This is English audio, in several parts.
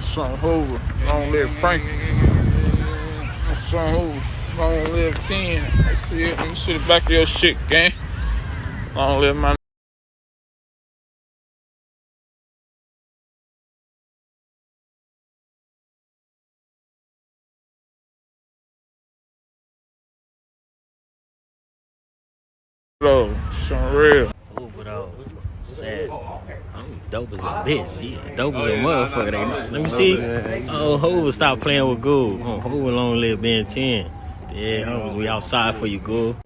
Son Hoover, long live Frank. Son Hoover, long live 10. That's it. Let me see the back of your shit, gang. Long live my though. Some real. Hoover though. Sad. I'm dope as a bitch. Yeah, dope as a motherfucker. Let me see. Oh, Hoover, stop playing with Goo. Oh, Hoover long live ben10. Yeah, homies, we outside for you, Goo.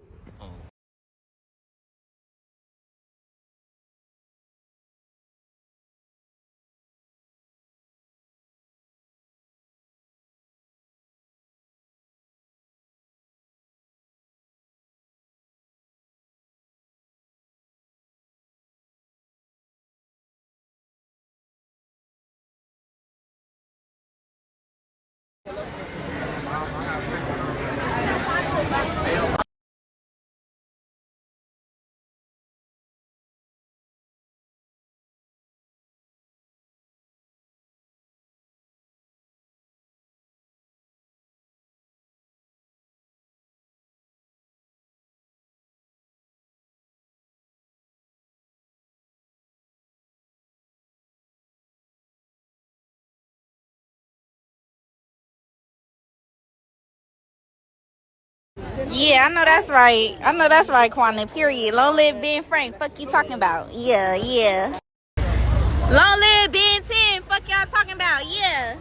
Yeah, I know that's right. I know that's right, Quanah. Period. Long live Ben Frank. Fuck you talking about? Yeah, yeah. Long live Ben10. Fuck y'all talking about? Yeah.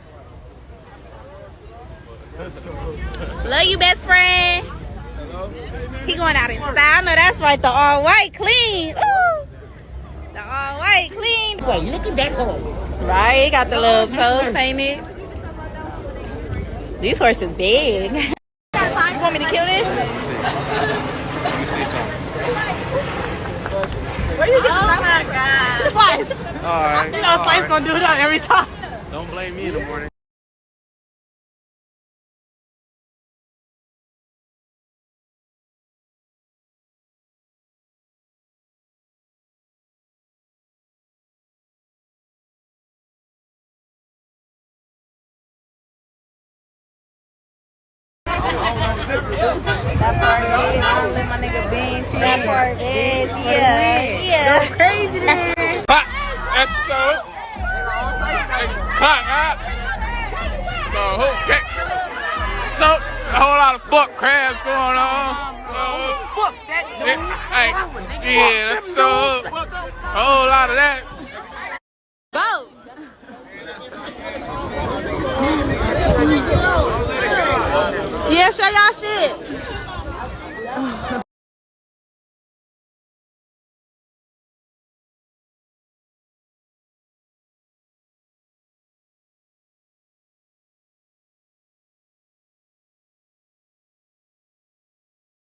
Love you, best friend. He going out in style. I know that's right. The all white clean. Ooh. The all white clean. Wait, look at that horse. Right, he got the little toes painted. These horses big. You want me to kill this? Let me see something. Where you get this? Oh my God. Spice. Alright. You know Spice gonna do that every time. Don't blame me in the morning. That part is. I let my nigga Ben10. That part is. Yeah. Go crazy then. Pop! That's so. Pop, huh? No, okay. So, a whole lot of fuck crabs going on. Fuck that dude. Hey, yeah, that's so. A whole lot of that. Go. Yeah, show y'all shit.